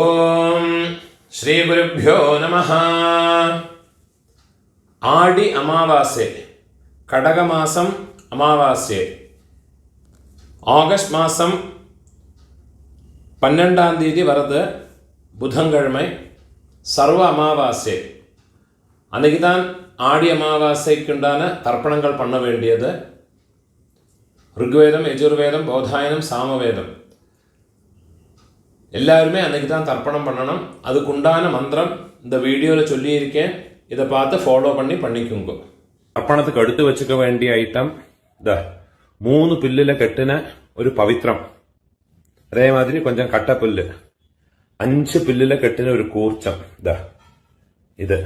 ഓം ശ്രീ ഗുരുഭ്യോ നമഃ. ആടി അമാവാസ്യ, കടകമാസം അമാവാസ്യ, ஆகஸ்ட் மாதம் 12ஆம் தேதி வருது, புதன்கிழமை, சர்வ அமாவாசை. அன்றைக்கு தான் ஆடி அமாவாசைக்குண்டான தர்ப்பணங்கள் பண்ண வேண்டியது. ருக்வேதம், யஜுர்வேதம், பௌதாயனம், சாமவேதம் எல்லாருமே அன்றைக்கி தான் தர்ப்பணம் பண்ணணும். அதுக்குண்டான மந்திரம் இந்த வீடியோவில் சொல்லியிருக்கேன். இதை பார்த்து ஃபாலோ பண்ணிக்கோங்க. தர்ப்பணத்துக்கு எடுத்து வச்சுக்க வேண்டிய ஐட்டம் இந்த 3 பில்லில் கட்டின ஒரு பவித்ரம், அதே மாதிரி கொஞ்சம் கட்டப்புல்லு, 5 பில்லில் கட்டின ஒரு கூர்ச்சம், இது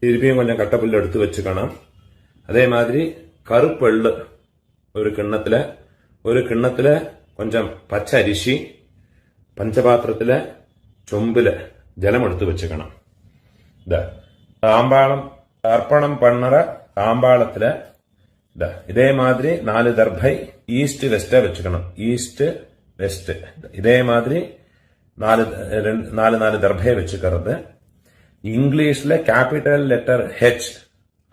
திருப்பியும் கொஞ்சம் கட்டப்புல்லு எடுத்து வச்சுக்கணும். அதே மாதிரி கருப்பெள்ளு ஒரு கிண்ணத்தில் கொஞ்சம் பச்சை அரிசி, பஞ்சபாத்திரத்தில் சொம்பில் ஜலம் எடுத்து வச்சுக்கணும். தாம்பாளம் தர்ப்பணம் பண்ணுற தாம்பாளத்தில் இதே மாதிரி 4 தர்பை ஈஸ்ட் வெஸ்டா வச்சுக்கணும். ஈஸ்ட் வெஸ்ட் இதே மாதிரி 4 தர்பையை வச்சுக்கிறது. இங்கிலீஷ்ல கேபிட்டல் லெட்டர் ஹெச்,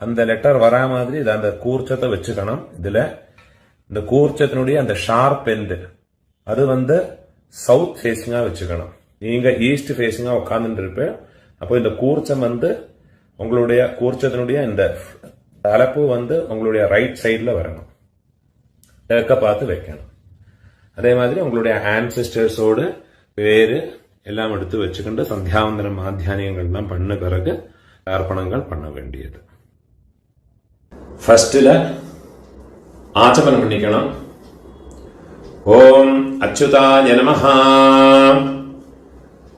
அந்த லெட்டர் வரா மாதிரி அந்த கூர்ச்சத்தை வச்சுக்கணும். இதுல இந்த கூர்ச்சத்தினுடைய அந்த ஷார்ப் எண்டு அது சவுத் ஃபேஸிங்கா வச்சுக்கணும். நீங்க ஈஸ்ட் ஃபேஸிங்கா உட்கார்ந்துட்டு இருப்பேன். அப்போ இந்த கூர்ச்சம் உங்களுடைய கூர்ச்சத்தினுடைய இந்த தலைப்பு உங்களுடைய ரைட் சைட்ல வரணும், கிழக்க பார்த்து வைக்கணும். அதே மாதிரி உங்களுடைய ஆன்செஸ்டர்ஸோடு பேரு எல்லாம் எடுத்து வச்சுக்கிட்டு சந்தியாவந்தனம் மாத்தியானியங்கள்லாம் பண்ண பிறகு தர்ப்பணங்கள் பண்ண வேண்டியது. ஃபர்ஸ்ட்ல ஆச்சமனம் பண்ணிக்கணும். ஓம் அச்சுதாய நமஹ,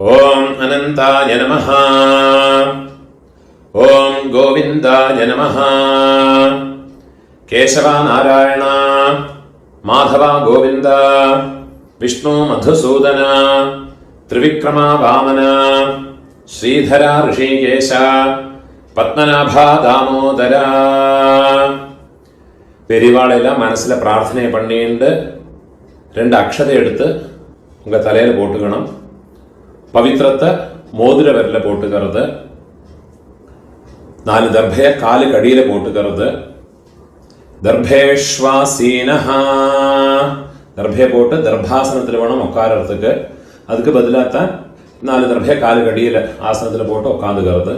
ஓம் அனந்தாய நமஹ, ஓம் கோவிந்தாய நமஹ, கேசவா நாராயண மாதவா கோவிந்த, விஷ்ணு மதுசூதன, திரிவிக்ரமா வாமன, ஸ்ரீதரா ரிஷிகேஷ, பத்மநாபா தாமோதரா. பெரியவாளெல்லாம் மனசுல பிரார்த்தனை பண்ணிட்டு 2 அக்ஷதை எடுத்து உங்க தலையில போட்டுக்கணும். பவித்திரத்தை மோதிர விரல போட்டுக்கிறது. 4 தர்பைய காலுக்கு அடியில போட்டுக்கிறது. தர்பேஷ்வாசீனஹா, தர்பைய போட்டு தர்பாசனத்தில் வேணும் உட்காரத்துக்கு. அதுக்கு பதிலாகத்தான் 4 தர்பைய காலுக்கு அடியில ஆசனத்தில் போட்டு உட்காந்துக்கிறது.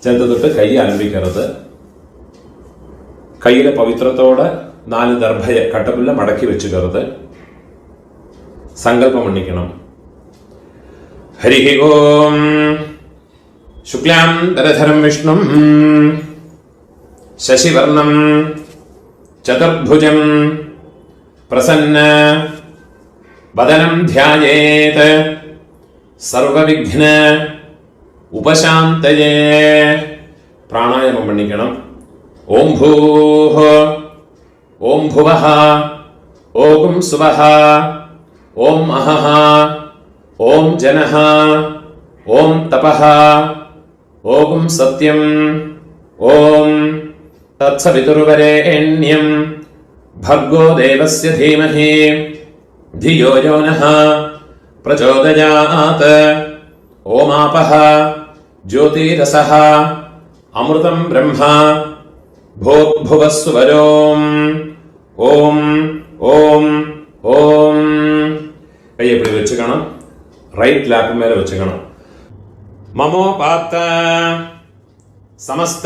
சேர்த்து தொட்டு கையை அனுப்பிக்கிறது. கையில பவித்திரத்தோட 4 தர்பைய கட்டப்புள்ள மடக்கி வச்சுக்கிறது. சங்கல்பம் பண்ணிக்கணும். ஹரி ஓம் சுக்லாம் தரதரம் விஷ்ணும் சசிவர்ணம் சதுர்புஜம் பிரசன்ன வதனம் தியாயேத் சர்வவிக்ன உபசாந்தயே. பிராணாயாமம் பண்ணிக்கணும். ஓம் பூஹ, ஓம் புவஹ, ஓம் சுவஹ, ஓம் அஹஹ, ஓம் ஜனஹ, ஓம் தபஹ, ஓம் சத்யம், ஓம் தத்சவிதுர்வரேண்யம் भर्गो देवस्य धीमहि धियो यो नः प्रचोदयात्. ओमापः ज्योतिरसः अमृतं ब्रह्म भूर्भुवस्सुवरोम्. ஓம் ஓம் ஓம். கையை இப்படி வச்சுக்கணும். ரைட் லேப் மேல வச்சுக்கணும். மமோபாத்த சமஸ்த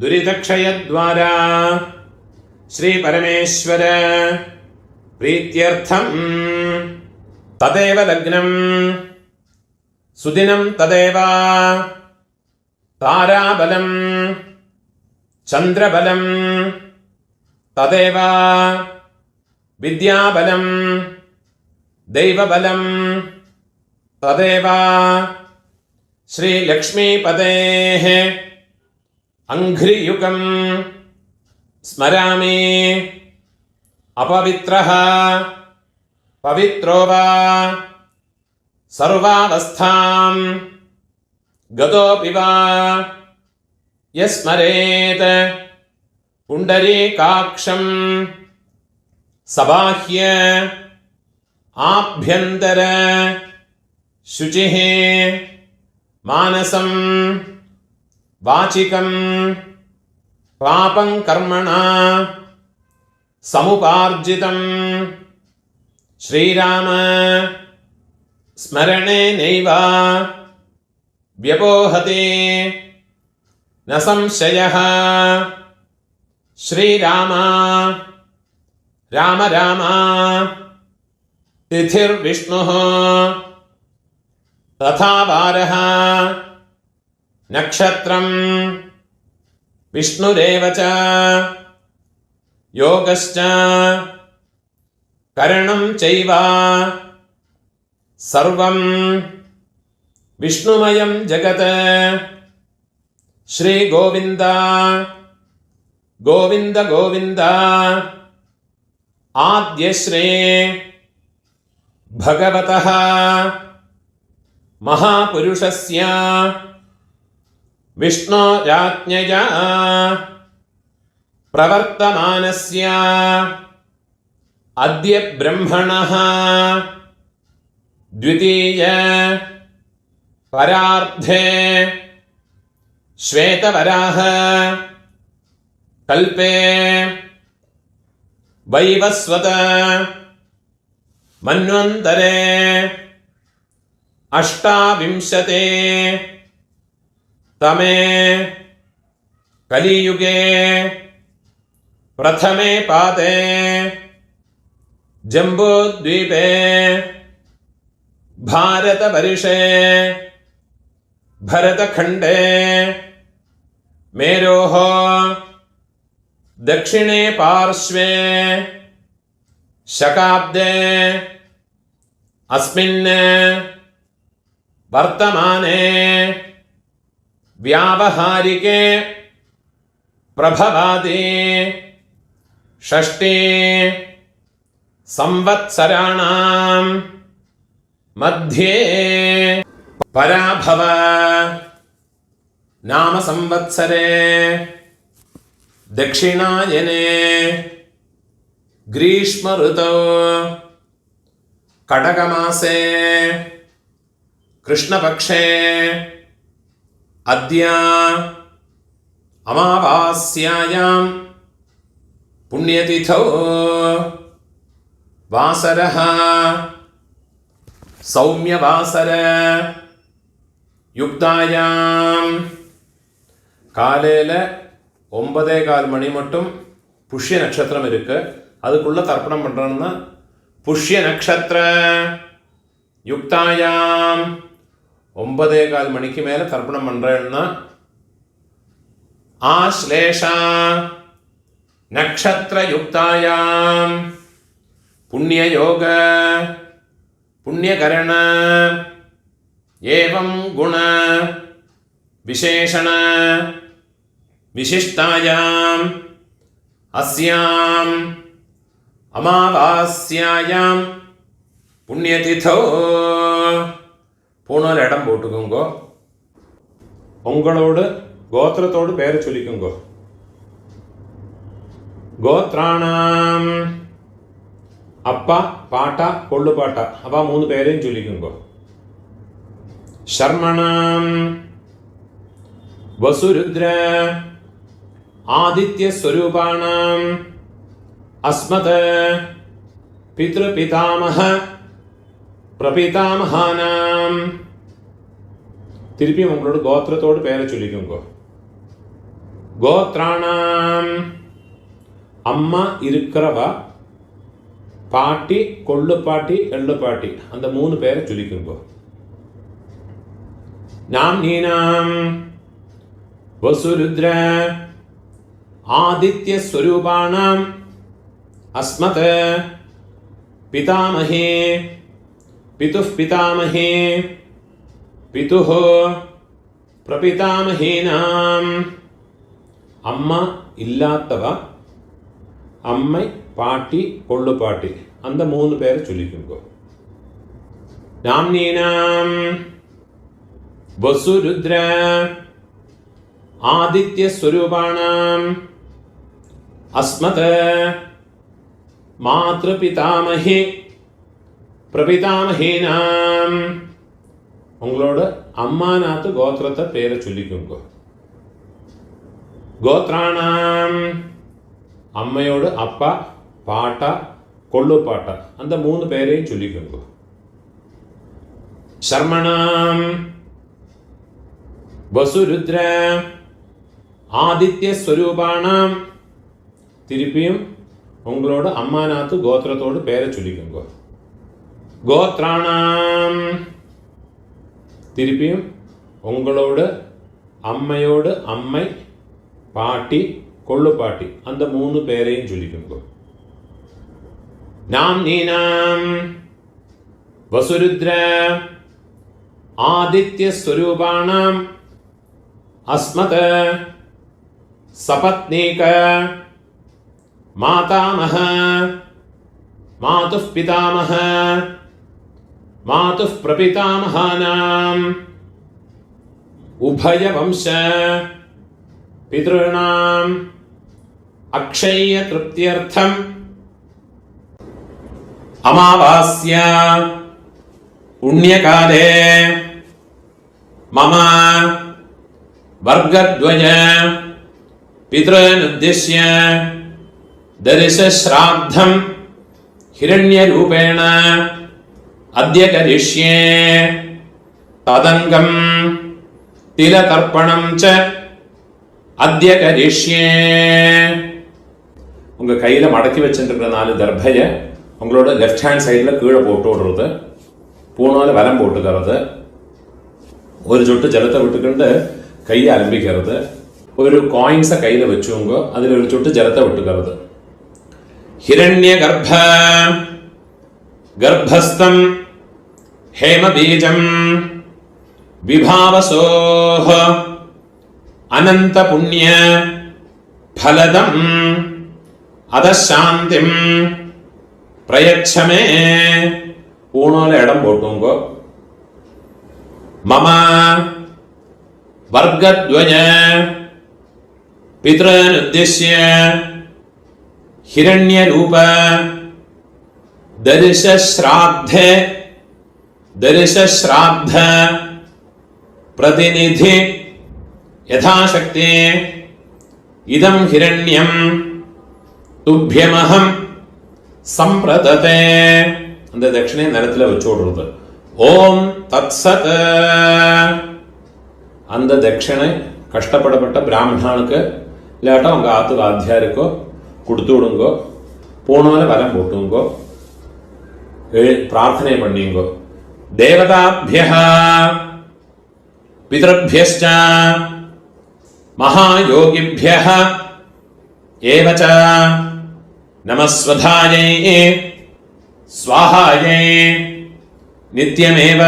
துரிதக்ஷயத்வாரா ஸ்ரீ பரமேஸ்வர பிரீத்யர்த்தம் ததேவ லக்னம் சுதினம் ததேவ தாராபலம் சந்திரபலம் ததேவ வித்யாபலம் தெய்வபலம் ததேவ ஸ்ரீ லக்ஷ்மீபதேஹ அங்க்ரியுகம் ஸ்மராமி. அபவித்ரஹ பவித்ரோ வா சர்வாவஸ்தாம் கதோபி வா யஸ்மரேத் புண்டரீகாக்ஷம் சபாஹ்ய ஆப்யந்தர शुचिः मानसं वाचिकं पापं कर्मणा समुपार्जितं श्रीराम स्मरणेनैव व्यपोहते न संशयः श्रीराम राम राम तिथिर्विष्णुः तथा वारः नक्षत्रं विष्णुरेव च योगश्च करणं चैव सर्वं विष्णुमयं जगत् श्री गोविंद गोविंद गोविंद आद्यश्री भगवतः महापुरुषस्य विष्णोराज्ञया प्रवर्तमानस्य अद्य ब्रह्मणः द्वितीय परार्धे श्वेतवराह कल्पे वैवस्वत मन्वन्तरे अष्टाविंशते तमे कलियुगे प्रथमे पादे जम्बूद्वीपे भारतवर्षे भरतखण्डे मेरोः दक्षिणे पार्श्वे शकाब्दे अस्मिन् वर्तमाने व्यावहारिके प्रभवादि षष्ठी संवत्सराणां मध्ये पराभव नाम संवत्सरे दक्षिणायने ग्रीष्म ऋतौ कटकमासे कृष्णपक्षे अद्य अमावास्यायां पुण्यतिथौ वासरः सौम्यवासर युक्तायां காலையில் 9:15 மணி மட்டும் புஷ்ய நட்சத்திரம் இருக்கு. அதுக்குள்ள தர்ப்பணம் பண்றோம்னா புஷ்ய நட்சத்திர யுக்தாயாம் 9:15 மணிக்கு மேல தர்ப்பணம் பண்றேன்னா ஆஸ்லேஷா நட்சத்திர யுக்தாயாம் புண்ணிய யோக புண்ணியகரண एवं गुण विशेषण विशिष्टायाम् अस्याम् अमावास्यायां पुण्यतिथौ பூணூர் இடம் போட்டுக்கோங்கோ. உங்களோடு கோத்திரத்தோடு பேரை சொல்லிக்கோங்கோ. கோத்ராணாம் அப்பா பாட்டா கொள்ளு பாட்டா அவ 3 பேரையும் சொல்லிக்கோங்கோ. शर्मणां वसुरुद्र आदित्य स्वरूपाणां अस्मत् पितृपितामह प्रपितामहानां திருப்பி உங்களோட கோத்திரத்தோடு பேரை சொல்லிக்கோங்க. கோத்ராணாம் அம்மா இருக்கிறவா பாட்டி கொள்ளு பாட்டி எள்ளு பாட்டி அந்த 3 பேரை சொல்லிக்கோங்க. नाम्नीनां वसुरुद्र आदित्य स्वरूपाणाम् अस्मत् पितामहे पितुः पितामहे पितुः प्रपितामहीनाम् अम्मा इल्लात्तव अम्मै पाटी कोल्लु पाटी अंद 3 பேரை சொல்லிக்கோங்க. नाम्नीनां वसुरुद्र आदित्य स्वरूपाणाम् अस्मत् मातृपितामहे प्रपितामहीनाम् உங்களோட அம்மாநாத்து கோத்திரத்தை பேரை சொல்லிக்கோங்க. கோத்ராணாம் அம்மையோடு அப்பா, பாட்டா, கொள்ளு பாட்டா அந்த 3 பேரையும் சொல்லிக்கோங்க. சர்மணாம் வசுருத்ர ஆதித்ய ஸ்வரூபானாம் திருப்பியும் உங்களோட அம்மாநாத்து கோத்திரத்தோடு பேரை சொல்லிக்கோங்க. கோத்ராணாம் திருப்பியும் உங்களோட அம்மையோடு அம்மை, பாட்டி, கொள்ளு பாட்டி அந்த 3 பேரையும் சொல்லிக்கோங்க. நாம் நீனாம் வசுருத்ர ஆதித்ய ஸ்வரூபானாம் அஸ்மத சபத்னீக மாதாமஹ மாதுः பிதாமஹ மாதுः பிரபிதாமஹானாம் உபய வம்ச பித்ருணாம் அக்ஷய திருப்தியர்த்தம் அமாவாஸ்யா புண்ணியகாலே மம வர்கத்வய பித்ருனுத்திஷ்ய தரிசஸ்ராத்தம் ஹிரண்யரூபேண அத்ய கரிஷ்யே ததங்கம் திலதர்ப்பணம் ச அத்ய கரிஷ்யே. உங்க கையில மடக்கி வச்சிருக்கிற 4 தர்பைய உங்களோட லெஃப்ட் ஹேண்ட் சைடில் கீழே போட்டு விடுறது, பூனால வலம் போட்டுக்கிறது, ஒரு சொட்டு ஜலத்தை விட்டுக்கிட்டு கையை அலம்பிக்கிறது, ஒரு காயின்ஸை கையில் வச்சுங்க, அதில் ஒரு சொட்டு ஜலத்தை விட்டுக்கிறது. ஹிரண்ய கர்ப்பஸ்தம் ஹேமபீஜம் விபாவசோஹ அனந்த புண்ணிய ஃபலதம் அதசாந்திம் பிரயச்சமே. பூணோல இடம் போட்டுங்கோ. மம வர்கத்வய பித்ருனுத்திஷ்ய ஹிரண்யரூப தரிசஸ்ராத்த பிரதிநிதி யதாசக்தி இதம் ஹிரண்யம் துப்யமஹம் சம்பிரததே. அந்த தட்சிணை நிலத்தில் வச்சு விடுறது. ஓம் தத்சத். அந்த தட்சிணை கஷ்டப்படப்பட்ட பிராமணனுக்கு இல்லாட்டா உங்க ஆத்துக்கு ஆத்தியாருக்கோ கொடுத்து விடுங்கோ. போனால வலம் போட்டுங்கோ, பிரார்த்தனை பண்ணிங்கோ. தேவதாபிய பிதೃಭ್ಯಶ್ಚ மகாயோகிபிய ஏவச நமஸ்வதாயை ஸ்வாஹாயை நித்யமேவ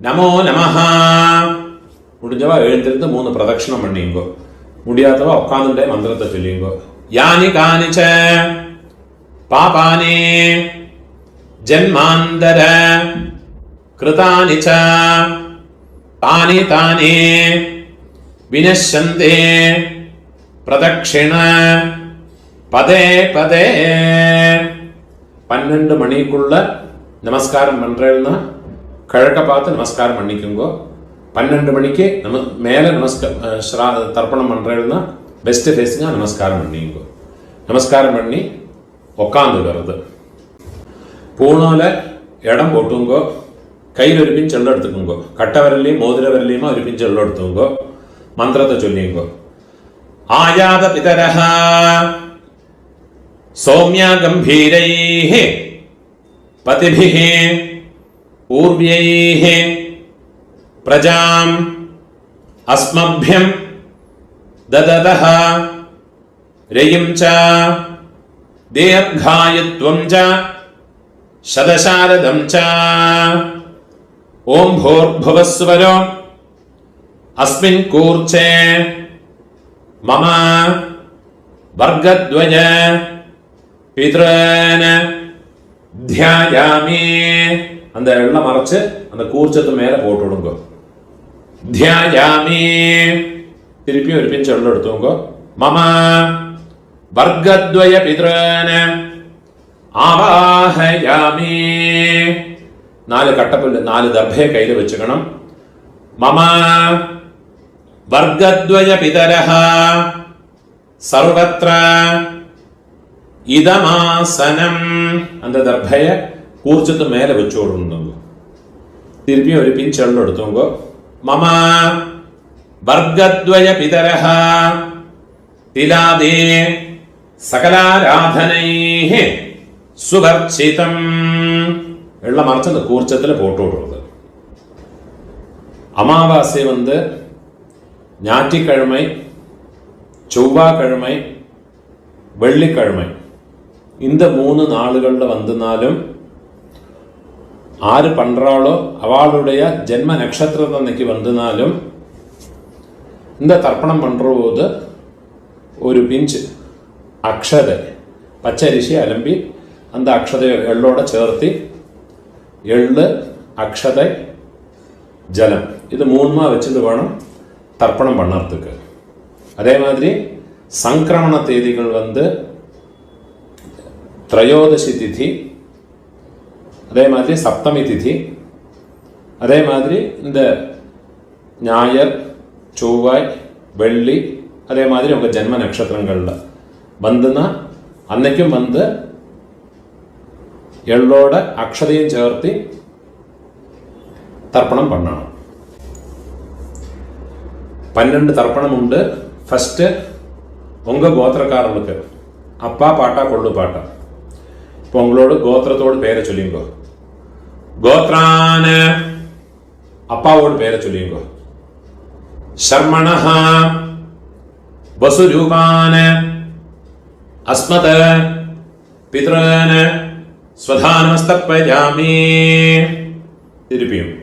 நமோ நமஹ. முடிஞ்சவா எழுந்திருந்து 3 பிரதட்சணம் பண்ணிங்கோ. முடியாதவா உட்கார்ந்துட்டே மந்திரத்தை சொல்லிங்கோ. யானி கானிச்ச பாபானி ஜன்மாந்தர கிருதானி ச தானி தானி வினஷ்யந்தே பிரதட்சிண பதே பதே. 12 மணிக்குள்ள நமஸ்காரம் பண்றேன்னா கிழக்க பார்த்து நமஸ்காரம் பண்ணிக்கோங்க. 12 மணிக்கு மேல தர்ப்பணம் பண்றேன்னா பெஸ்ட் ஃபேஸிங்க நமஸ்காரம் பண்ணிக்கோ. நமஸ்காரம் பண்ணி உக்காந்து வருது. பூனால இடம் போட்டுங்கோ. கையில் ஒரு பின் செல்ல எடுத்துக்கோங்க. கட்ட விரலையும் மோதிர விரலையுமா ஒரு பின் செல்ல எடுத்துக்கோங்க. மந்திரத்தை சொல்லிங்கோ. ஆயாத பிதரஹ சௌமிய கம்பீரைஹ பதிபிஹ பூர்வ்யைஹ பிரஜாம் அஸ்மப்யம் தததஹ ரயும் ச தீர்காயத்வம் ச சதசாரதம் ச. ஓம் பூர்புவஸ்வரோ அஸ்மின் கூர்ச்சே மம வர்கத்வய பித்ருன தியாயாமி. அந்த எல்லாம் மறைச்சு அந்த கூர்ச்சத்து மேல போட்டு விடுங்க. தியாயாமி. திருப்பி ஒரு பின் சொல்ல எடுத்துங்க. மம வர்கத்வய பித்ருன ஆவாஹயாமி. 4 കട്ടപ്പുല്ല് 4 ദർഭയെ കയ്യിൽ വെച്ചുക്കണം. മമ വർഗദ്വയ പിതരഃ സർവത്ര ഇദമാസനം. அந்த ദർഭയെ കൂർച്ചത്ത് മേലെ വെച്ചു കൊടുക്കുന്നു. തിരുപ്പി ഒരു പിഞ്ച് എള്ളം എടുത്തോങ്കോ. മമ വർഗദ്വയ പിതരഃ തിലാദേ സകലാരാധനൈഃ സുവർച്ചിതം. വെള്ളം മറിച്ച് കൂർച്ചത്തിൽ പോട്ട് കൊടുക്കുന്നത്. அமாவாசை ஞாயிற்றுக்கிழமை, செவ்வாய்க்கிழமை, வெள்ளிக்கிழமை இந்த 3 நாளுகளில் வந்தனாலும் ஆறு பண்றாளோ அவளுடைய ஜென்ம நட்சத்திரம் அன்னைக்கு வந்தனாலும் இந்த தர்ப்பணம் பண்ற போது ஒரு பிஞ்சு அக்ஷதை பச்சரிசி அலம்பி அந்த அக்ஷதை எள்ளோட சேர்த்து எள்ளு அக்ஷதை ஜலம் இது 3 வச்சுட்டு வேணும் தர்ப்பணம் பண்ணறதுக்கு. அதே மாதிரி சங்கிரமண தேதிகள் திரையோதசி திதி, அதே மாதிரி சப்தமி திதி, அதே மாதிரி இந்த ஞாயிறு, செவ்வாய், வெள்ளி, அதே மாதிரி உங்கள் ஜென்ம நட்சத்திரங்களில் வந்துன்னா அன்னைக்கும் எள்ளோட அக்ஷதையும் சேர்த்து தர்ப்பணம் பண்ணணும். 12 தர்ப்பணம் உண்டு. ஃபர்ஸ்ட் உங்க கோத்திரக்காரர்களுக்கு அப்பா பாட்டா கொள்ளு பாட்டா. இப்போ உங்களோட கோத்திரத்தோட பேரை சொல்லிங்கோ. கோத்ரான அப்பாவோட பேரை சொல்லிங்கோ. சர்மணஹ வசுரூபான அஸ்மத பித்ரான ஸ்வதானமஸ்தப்பயாமி. திருப்பியும்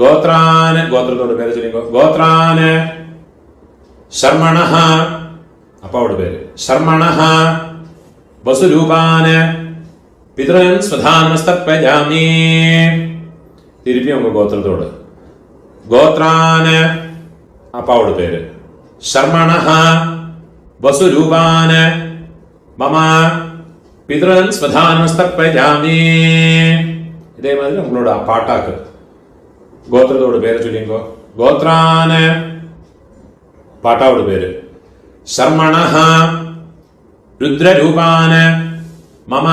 கோத்ரான கோத்திரத்தோட பேரை சொல்லிங்கோ. கோத்ரான சர்மணஹ அப்பாவோட பேரு. சர்மணஹ வசுரூபான பித்ரன் ஸ்வதானமஸ்தப்பயாமி. திருப்பி உங்க கோத்திரத்தோடு. கோத்ரான அப்பாவோட பேரு. சர்மணஹ வசுரூபான மம பித்ரன் ஸ்வதானமஸ்தப்பயாமி. இதே மாதிரி உங்களோட பாட்டாக்கு கோத்திரத்தோட பேரை சொல்லிங்கோ. கோத்ரான பாட்டாவோட பேரு. சர்மணஹ ருத்ரரூபான மம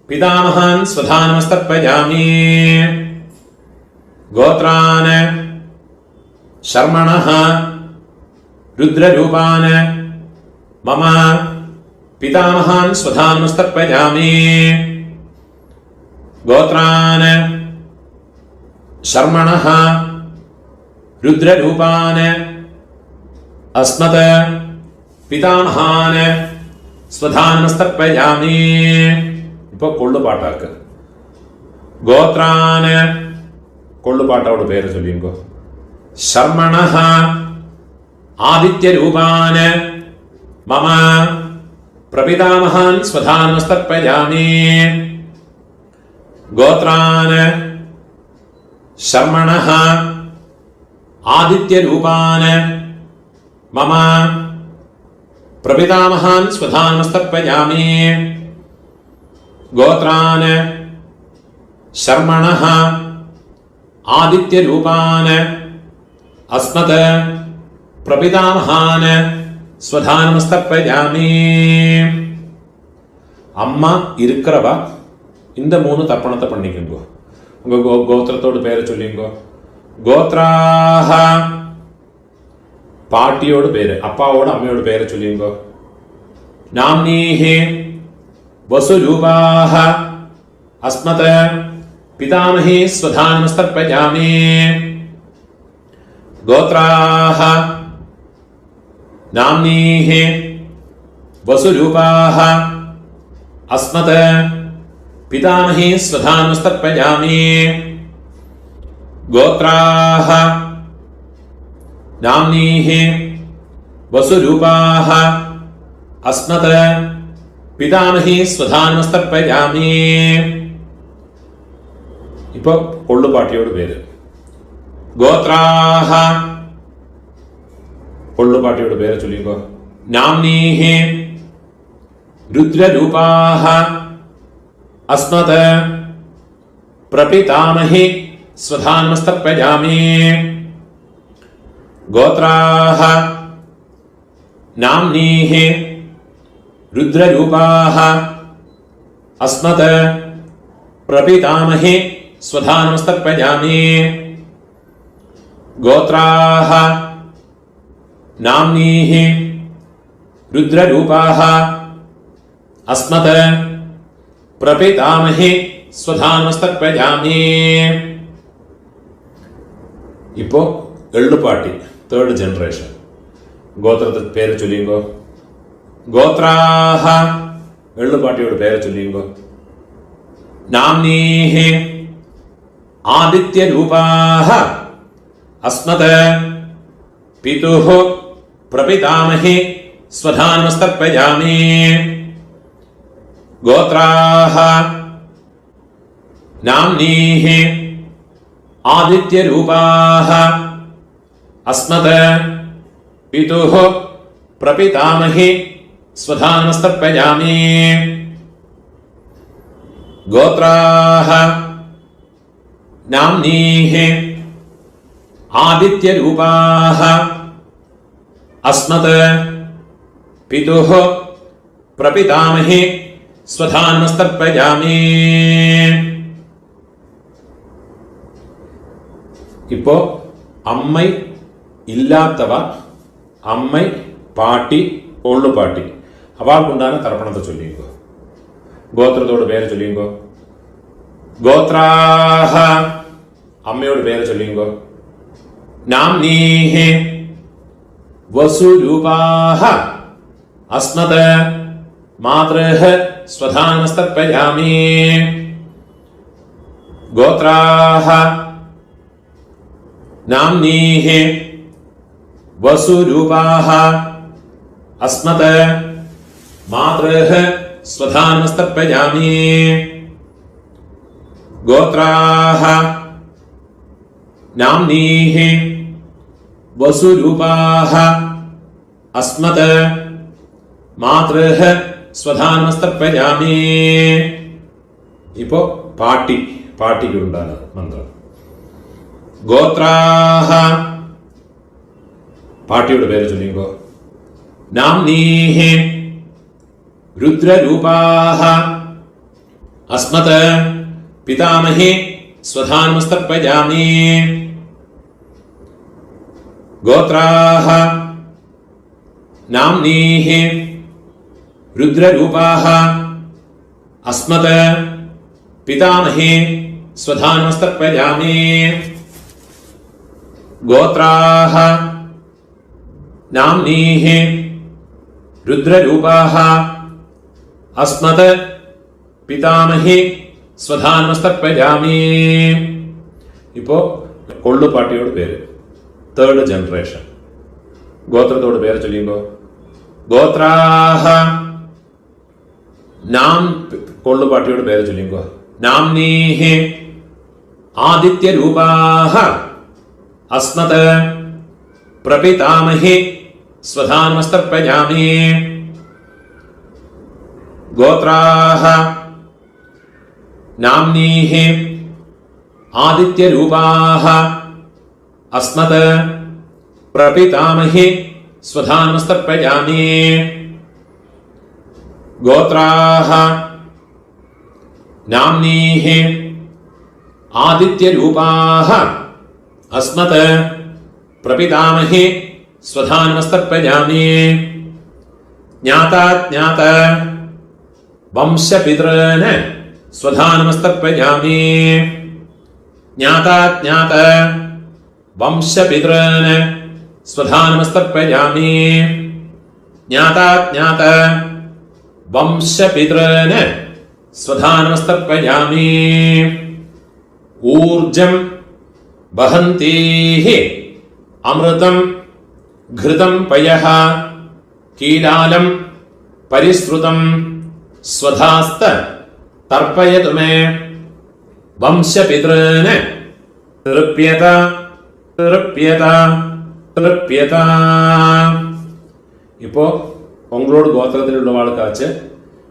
பிதாமகான் ஸ்வதானமஸ்தப்பயாமி. கோத்ரான சர்மணஹ ருத்ரரூபான மம பிதாமகான் ஸ்வதானமஸ்தப்பயாமி. கோத்ரான சர்மணஹ ருத்ரரூபான அஸ்மத பிதாமகான ஸ்வதானமஸ்தப்பயாமி. இப்போ கொள்ளு பாட்டாக்கு கோத்ரான கொள்ளு பாட்டாவோட பேரை சொல்லிங்கோ. சர்மணஹ ஆதித்ய ரூபான மம பிரபிதாமகான் ஸ்வதானமஸ்தப்பயாமி. கோத்ரான சர்மணஹ ஆதித்ய ரூபான மம பிரபிதாமகான் ஸ்வதானமஸ்தப்பயாமி. கோத்ரான சர்மணஹ ஆதித்ய ரூபான அஸ்மத பிரபிதாமகான ஸ்வதானமஸ்தப்பயாமி. அம்மா இருக்கிறவா இந்த 3 தர்ப்பணத்தை பண்ணிக்கோங்க. உங்க கோத்திரத்தோட பேரை சொல்லிங்கோ. கோத்ராஹ பாட்டியோட பேரு, அப்பாவோட அம்மையோட பேரை சொல்லிங்கோ. நாம்னீஹி வசுரூபாஹ அஸ்மத பிதாமஹி ஸ்வதானமஸ்தப்பயாமி. கோத்ராஹ நாம்னீஹி வசுரூபாஹ அஸ்மத பிதாமஹி ஸ்வதானமஸ்தப்பயாமி. கோத்ராஹ நாம்னீஹி வசுரூபாஹ அஸ்மத பிதாமஹி ஸ்வதானமஸ்தப்பயாமி. இப்போ கொள்ளு பாட்டியோட பேரு. கோத்ராஹ கொள்ளு பாட்டியோட பேரை சொல்லிங்கோ. நாம்னீஹி ருத்ரரூபாஹ அஸ்மத प्रपितामहे स्वधानमस्तर्पयामि गोत्राः नाम्नीः रुद्ररूपाः अस्मत् प्रपितामहे स्वधानमस्तर्पयामि गोत्राः नाम्नीः रुद्ररूपाः अस्मत् प्रपितामहे स्वधानमस्तर्पयामि ഇപ്പോ എള്ളുപാട്ടി തേർഡ് ജനറേഷൻ ഗോത്രത്തെ പേര് ചൊല്ലിയുമ്പോ ഗോത്രാഹ എള്ളുപാട്ടിയോട് പേര് ചൊല്ലിയുമ്പോ നാംനീഹ ആദിത്യരൂപാഹ അസ്മത് പിതുഃ പ്രപിതാമഹേ സ്വധാനമസ്തർപ്പയാമി ഗോത്രാഹ നാംനീഹ ആദിത്യരൂപാഹ അസ്മത് പിതുഃ പ്രപിതാമഹേ സ്വധാനമസ്തർപ്പയാമി ഗോത്രാഹ നാംനീഹ ആദിത്യരൂപാഹ അസ്മത് പിതുഃ പ്രപിതാമഹേ സ്വധാനമസ്തർപ്പയാമി ഇപ്പോ അമ്മൈ ഇല്ലാത്തവ അമ്മൈ പാട്ടി ഒള്ളുപാട്ടി അവൾക്കുണ്ടാകുന്ന തർപ്പണത്തെ ചൊല്ലിയുമ്പോ ഗോത്രത്തോട് പേര് ചൊല്ലിയുമ്പോ ഗോത്രാഹ അമ്മയോട് പേര് ചൊല്ലിയുമ്പോ നാംനീഹ വസുരൂപാഹ അസ്മത് മാതൃഹ സ്വധാനമസ്തർപ്പയാമി ഗോത്രാഹ നാംനീഹ വസുരൂപാഹ അസ്മത് മാതൃഹ സ്വധാനമസ്തർപ്പയാമി ഗോത്രാഹ നാംനീഹ വസുരൂപാഹ അസ്മത് മാതൃഹ സ്വധാനമസ്തർപ്പയാമി ഇപ്പോ പാട്ടിക്കുണ്ടാണ് മന്ത്രം ഗോത്രാഹ പാട്ടിയുടെ പേര് ചൊല്ലിയുമ്പോ നാംനീഹ രുദ്രരൂപാഹ അസ്മത് പിതാമഹേ സ്വധാനമസ്തർപ്പയാമി ഗോത്രാഹ നാംനീഹ രുദ്രരൂപാഹ അസ്മത് പിതാമഹേ സ്വധാനമസ്തർപ്പയാമി ഗോത്രാഹ നാംനീഹ രുദ്രരൂപാഹ അസ്മത് പിതാമഹേ സ്വധാനമസ്തർപ്പയാമി ഇപ്പോ കൊള്ളുപാട്ടിയോട് പേര് തേർഡ് ജനറേഷൻ ഗോത്രത്തോട് പേര് ചൊല്ലിയുമ്പോ ഗോത്രാഹ നാം കൊള്ളുപാട്ടിയോട് പേര് ചൊല്ലിയുമ്പോ നാംനീഹ ആദിത്യരൂപാഹ അസ്മത് പ്രപിതാമഹേ സ്വധാനമസ്തർപ്പയാമി ഗോത്രാഹ നാംനീഹ ആദിത്യരൂപാഹ അസ്മത് പ്രപിതാമഹേ സ്വധാനമസ്തർപ്പയാമി ഗോത്രാഹ നാംനീഹ ആദിത്യരൂപാഹ അസ്മത് പ്രപിതാമഹേ സ്വധാനമസ്തർപ്പയാമി ജ്ഞാതാജ്ഞാത വംശപിതॄന് സ്വധാനമസ്തർപ്പയാമി ജ്ഞാതാജ്ഞാത വംശപിതॄന് സ്വധാനമസ്തർപ്പയാമി ജ്ഞാതാജ്ഞാത വംശപിതॄന് സ്വധാനമസ്തർപ്പയാമി ഊർജം വഹന്തീഹി അമൃതം ഘൃതം പയഃ കീലാലം പരിശ്രുതം സ്വധാസ്ത തർപ്പയതു മേ വംശപിതॄന് തൃപ്യത തൃപ്യത തൃപ്യത இப்போ உங்களோட கோத்திரத்தில் உள்ளவாளுக்காச்சு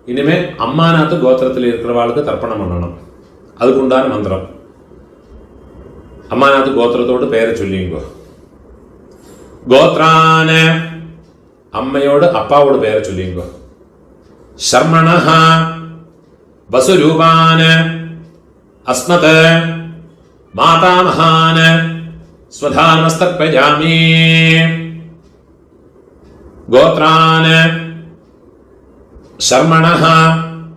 இனிமே அம்மாநாத்து கோத்திரத்தில் இருக்கிறவாளுக்கு தர்ப்பணம் பண்ணணும். അതുകൊണ്ടാണ് മന്ത്രം. അമ്മാനത്ത് ഗോത്രത്തോട് പേര് ചൊല്ലിയുമ്പോ ഗോത്രാന് അമ്മയോട് അപ്പാവോട് പേര് ചൊല്ലിയുമ്പോ ശർമ്മണഃ വസുരൂപാന് അസ്മത് മാതാമഹാന് സ്വധാനമസ്തർപ്പയാമി. ഗോത്രാന് ശർമ്മണഃ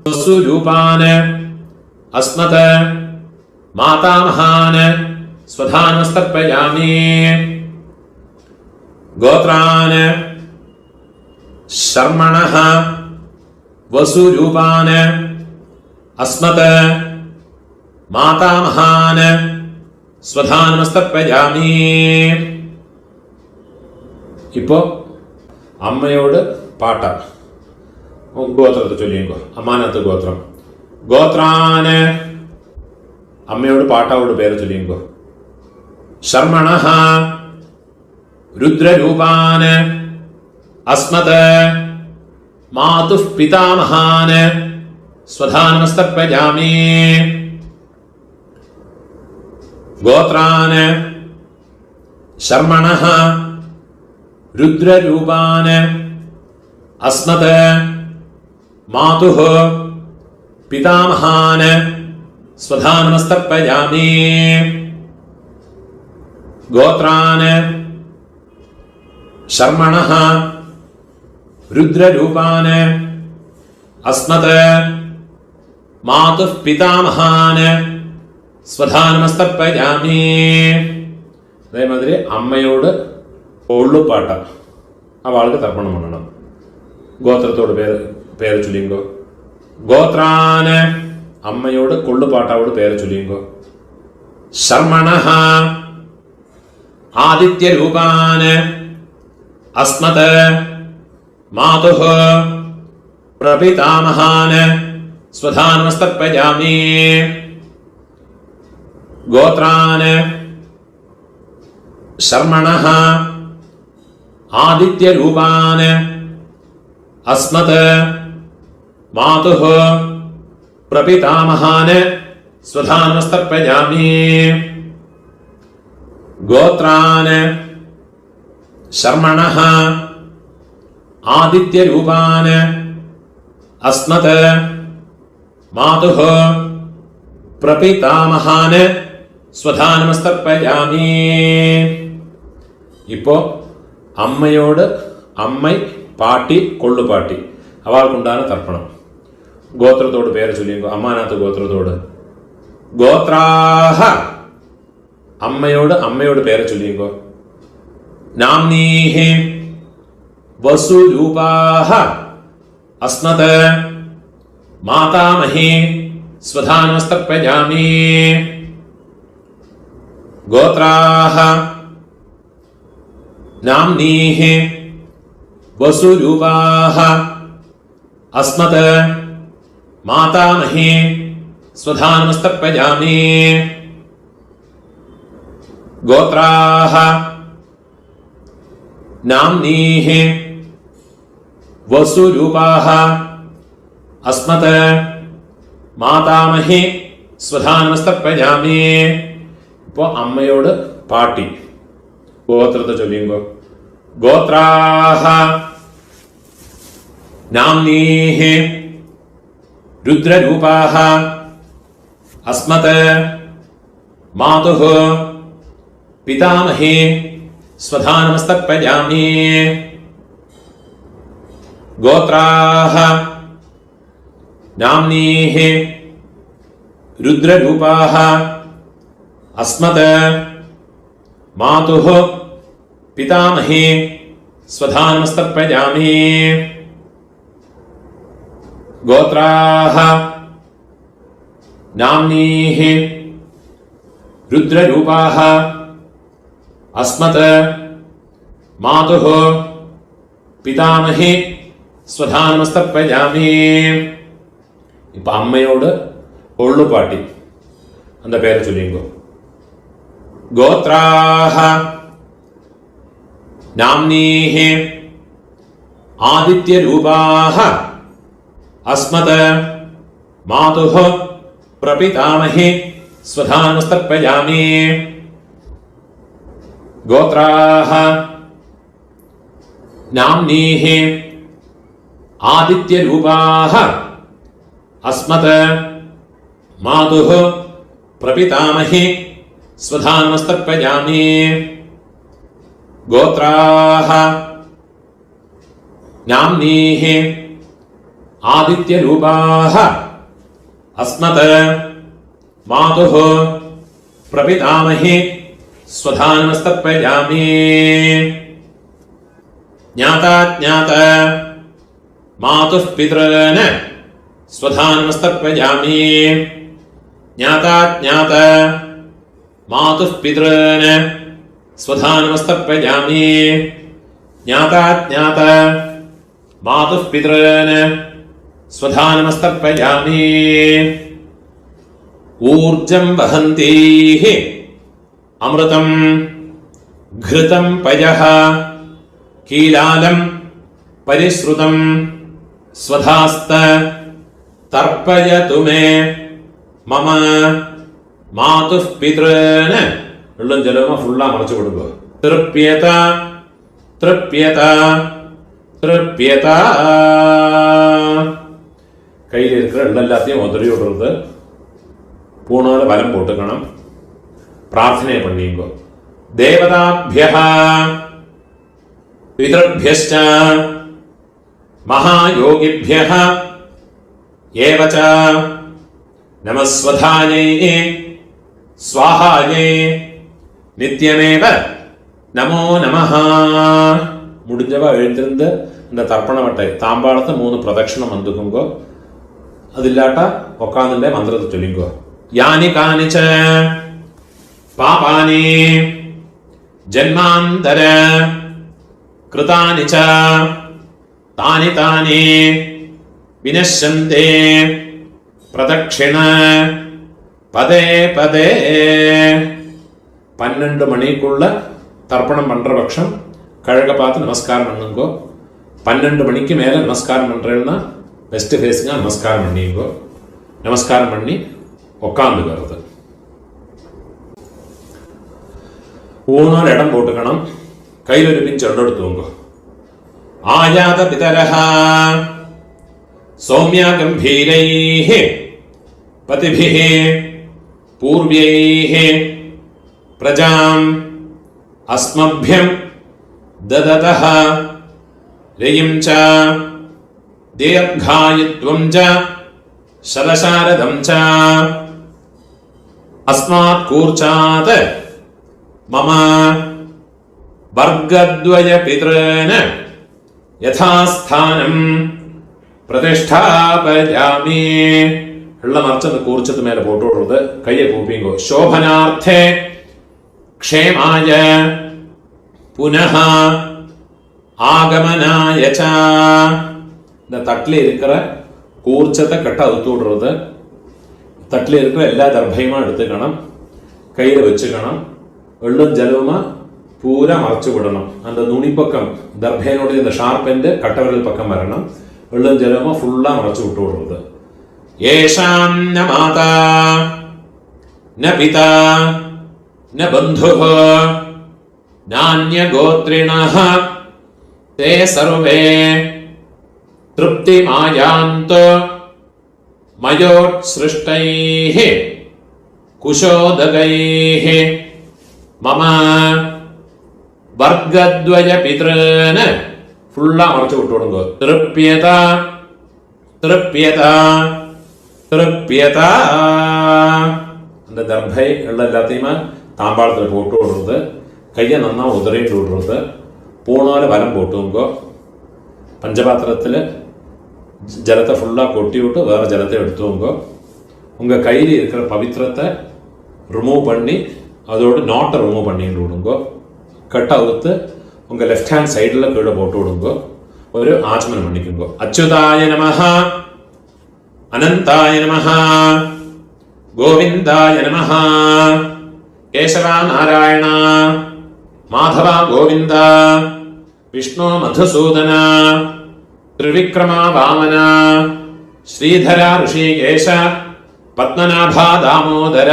വസുരൂപാന് അസ്മത് മാതാമഹാന് സ്വധാനമസ്തർപ്പയാമി. ഗോത്രാന് ശർമ്മണഃ വസുരൂപാന് അസ്മത് മാതാമഹാന് സ്വധാനമസ്തർപ്പയാമി. ഇപ്പോ അമ്മയോട് പാട്ട ഗോത്രത്തെ ചൊല്ലിക്കോ. അമ്മാനത്ത് ഗോത്രം. ഗോത്രാന് അമ്മയോട് പാട്ടാവോട് പേര് ചൊല്ലിക്കോ. ശർമ്മണഃ രുദ്രരൂപാന് അസ്മത് മാതുഃ പിതാമഹാന് സ്വധാനമസ്തർപ്പയാമി. ഗോത്രാന് ശർമ്മണഃ രുദ്രരൂപാന് അസ്മത് മാതുഃ പിതാമഹാന് സ്വധാനമസ്തർപ്പയാമി. ഗോത്രാന് ശർമ്മണഃ രുദ്രരൂപാന് അസ്മത് മാതുഃ പിതാമഹാന് സ്വധാനമസ്തർപ്പയാമി. അതേമാതിരി അമ്മയോട് ഒള്ളുപാട്ട അവൾക്ക് തർപ്പണം பண்ணണം. ഗോത്രത്തോട് പേര് ചൊല്ലിങ്കോ. ഗോത്രാന് അമ്മയോട് കൊള്ളുപാട്ടാവോട് പേര് ചൊല്ലിങ്കോ. ശർമ്മണഃ ആദിത്യരൂപാന് അസ്മത് മാതുഃ പ്രപിതാമഹാന് സ്വധാനമസ്തർപ്പയാമി. ഗോത്രാന് ശർമ്മണഃ ആദിത്യരൂപാന് അസ്മത് മാതുഃ പ്രപിതാമഹാന് സ്വധാനമസ്തർപ്പയാമി. ഗോത്രാന് ശർമ്മണഃ ആദിത്യരൂപാന് അസ്മത് മാതുഃ പ്രപിതാമഹാന് സ്വധാനമസ്തർപ്പയാമി. ഇപ്പോ അമ്മയോട് അമ്മ പാട്ടി കൊള്ളുപാട്ടി അവൾക്കുണ്ടാണ് തർപ്പണം. ഗോത്രത്തോട് പേര് ചൊല്ലിങ്കോ. അമ്മാനത്ത് ഗോത്രത്തോട് ഗോത്രാഹ അമ്മയോട് പേര് ചൊല്ലിങ്കോ. നാംനീഹി വസുരൂപാഹ അസ്മത് മാതാമഹി സ്വധാനമസ്തർപ്പയാമി. ഗോത്രാഹ നാംനീഹി വസുരൂപാഹ അസ്മത് മാതാമഹി സ്വധാനമസ്തർപ്പയാമി. ഗോത്രാഹ നാംനീഹി വസുരൂപാഹ അസ്മത് മാതാമഹി സ്വധാനമസ്തർപ്പയാമി. ഇപ്പോ അമ്മയോട് പാട്ടി ഗോത്രത്തെ ചൊല്ലിയുമ്പോ ഗോത്രാഹ നാംനീഹി രുദ്രരൂപാഹ അസ്മത് മാതുഃ പിതാമഹി സ്വധാനമസ്തർപ്പയാമി. ഗോത്രാഹ നാംനീഹി രുദ്രരൂപാഹ അസ്മത് മാതുഃ പിതാമഹി സ്വധാനമസ്തർപ്പയാമി. ഗോത്രാഹ നാംനീഹി രുദ്രരൂപാഹ അസ്മത് മാതുഃ പിതാമഹി സ്വധാനമസ്തർപ്പയാമി. ഇപ്പൊ അമ്മയോട് ഒള്ളുപാട്ടി அந்த പേര് ചൊല്ലിങ്കോ. ഗോത്രാഹ നാംനീഹി ആദിത്യരൂപാഹ അസ്മത് മാതുഃ प्रपितामहे स्वधानस्तर्पयामि गोत्राः नाम्नीः आदित्यरूपाः अस्मत् मातुः प्रपितामहे स्वधानस्तर्पयामि गोत्राः नाम्नीः आदित्यरूपाः अस्मत् मातुः प्रपितामहे स्वधानस्तर्पयामि ज्ञाता ज्ञाता मातुः पितॄन् स्वधानस्तर्पयामि ज्ञाता ज्ञाता मातुः पितॄन् स्वधानस्तर्पयामि ज्ञाता ज्ञाता मातुः पितॄन् स्वधानमस्तर्पयामि ऊर्जं वहन्तीः अमृतं घृतं पयः कीलालं परिश्रुतं स्वधास्त तर्पयतु मे मम मातुः पितॄन् വെള്ളം ജലമോ ഫുള്ളാ മറച്ചു കൊടുക്കുക തൃപ്യത തൃപ്യത തൃപ്യത கையில் இருக்கிற எல்லாத்தையும் உதறி விடுறது பூணால வலம் போட்டுக்கணும் பிரார்த்தனை பண்ணிங்கோ தேவதாभ्यः பிதृभ्यश्च महायोगिभ्यः एव च नमस्वधायै स्वाहायै நித்தியமேவ நமோ நமஹ முடிஞ்சவா எழுந்திருந்து இந்த தர்ப்பண வட்டை தாம்பாளத்தை 3 பிரதட்சணம் வந்துக்குங்கோ അതില്ലാട്ട ഒക്കാന്നിന്റെ മന്ത്രത്തെ ചൊല്ലിക്കോ യാനി കാനിച്ച പാപാനി ജന്മാന്തര കൃതാനി ച താനി താനി വിനശ്യന്തെ പ്രദക്ഷിണ പദേ പദേ 12 மணிக்குள்ள தர்ப்பணம் பண்ற பட்சம் கழக பார்த்து நமஸ்காரம் பண்ணுங்கோ 12 மணிக்கு மேல நமஸ்காரம் பண்றேன்னா பெஸ்ட் ஃபேஸுங்க நமஸ்காரம் பண்ணிங்கோ நமஸ்காரம் பண்ணி உட்காந்துக்கிறது ஊனால் இடம் போட்டுக்கணும் கையில் ஒரு பிஞ்சு எடுத்துவங்க ஆயாத பிதரஹ சௌமியா கம்பீரைः பதிபிः பூர்வைः பிரஜாம் அஸ்மभ्यं ददतः रयिं च दीर्घायुत्वं च शतशारदं च अस्मात् कूर्चात् मम वर्गद्वय पितॄन् यथास्थानं प्रतिष्ठापयामि വെള്ളമറച്ചത് കൂർച്ചത്ത് മേലെ പോട്ടുള്ളത് കയ്യെ കൂപ്പിങ്കോ ശോഭനാർത്ഥേ ക്ഷേമായ പുനഃ ஆகமனாய ச இந்த தட்டில் இருக்கிற கூர்ச்சத்தை கட்ட அவுத்து விடுறது தட்டில் இருக்கிற எல்லா தர்பையுமா எடுத்துக்கணும் கையில் வச்சுக்கணும் வெள்ளும் ஜலவுமா பூரா மறைச்சு விடணும் அந்த நுனிப்பக்கம் தர்பையினுடைய இந்த ஷார்ப் எண்டு கட்டவிரல் பக்கம் வரணும் வெள்ளும் ஜலவுமா ஃபுல்லாக மறைச்சு விட்டு விடுறது ஏஷாம் ந மாதா ந பிதா ந பந்துः நான்ய கோத்ரிணः ते सर्वे तृप्तिमायान्तो मयोत्सृष्टैः कुशोदगैः मम वर्गद्वय पितॄन् फुल्ला मरച്ചു വിട്ടുകൊടുங்க तृप्यत तृप्यत तृप्यत அந்த தர்பை எல்லாத்தையுமே தாம்பாளத்தில் போட்டு விடுறது கையை நன்னா உதறிட்டு விடுறது பூணால வலம் போட்டுங்கோ பஞ்சபாத்திரத்தில் ஜலத்தை ஃபுல்லாக கொட்டி விட்டு வேறு ஜலத்தை எடுத்துவோங்கோ உங்கள் கையில் இருக்கிற பவித்திரத்தை ரிமூவ் பண்ணி அதோட நாட்டை ரிமூவ் பண்ணிட்டு விடுங்கோ கட்டை அவுத்து உங்கள் லெஃப்ட் ஹேண்ட் சைடில் கீழே போட்டு விடுங்கோ ஒரு ஆச்சமனம் பண்ணிக்கோங்கோ அச்சுதாய நமஹ அனந்தாய நமஹ கோவிந்தாய நமஹ கேசவா நாராயண माधव गोविंद विष्णु मधुसूदन त्रिविक्रमा वामन श्रीधर ऋषिकेश പത്മനാഭ ദാമോദര.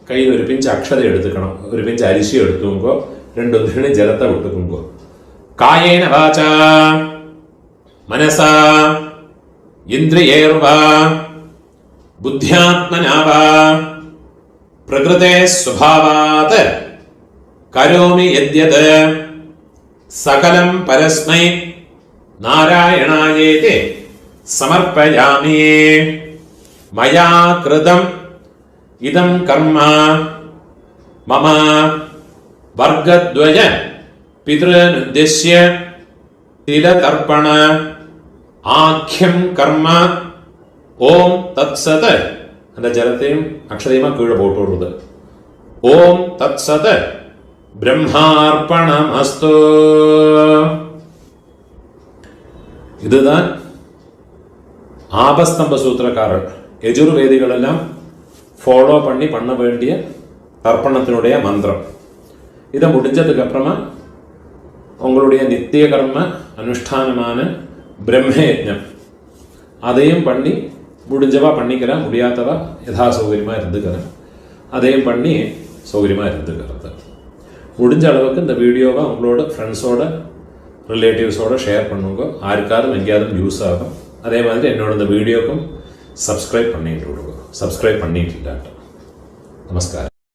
കയ്യിൽ ഒരു പിഞ്ച് അക്ഷത എടുത്തുക്കണം, ഒരു പിഞ്ച് അരിശി എടുത്തുങ്കോ, 2 ഉദ്ധിണി ജലത്തെ വിട്ടുക്കുങ്കോ. കായേന വാച മനസാ ഇന്ദ്രിയേർവാ ബുദ്ധ്യാത്മനാവാ പ്രകൃതേ സ്വഭാവാത് കരോമി യദ്യത് സകലം പരസ്മൈ നാരായണായേതി സമർപ്പയാമി. മയാ കൃതം ഇദം കർമ്മ മമ വർഗദ്വയ പിതൃനുദ്ദിശ്യ തിലതർപ്പണ ആഖ്യം കർമ്മ. ഓം തത്സത്. എന്റെ ജലത്തെയും അക്ഷരയുമാ കീഴെ പോട്ടുള്ളത്. ഓം തത്സത് ബ്രഹ്മാർപ്പണമസ്തു. இதுதான் ஆபஸ்தம்ப சூத்திரக்காரர் யஜுர்வேதிகளெல்லாம் ஃபாலோ பண்ண வேண்டிய தர்ப்பணத்தினுடைய மந்திரம். இதை முடிஞ்சதுக்கு அப்புறமா உங்களுடைய நித்திய கர்ம அனுஷ்டானமான பிரம்மயஜம் அதையும் பண்ணி முடிஞ்சவா பண்ணிக்கிறேன், முடியாதவா யதா சௌகரியமாக இருந்துக்கிறேன், அதையும் பண்ணி சௌகரியமாக இருந்துக்கிறது. முடிஞ்ச அளவுக்கு இந்த வீடியோவை உங்களோட ஃப்ரெண்ட்ஸோட ரிலேட்டிவ்ஸோட ஷேர் பண்ணுங்க. யாருக்காரும் எங்கேயாவது யூஸ் ஆகும். அதே மாதிரி என்னோட இந்த வீடியோக்கும் சப்ஸ்கிரைப் பண்ணிட்டு விடுங்க. சப்ஸ்கிரைப் பண்ணிட்டு இல்லாட்டும். நமஸ்காரம்.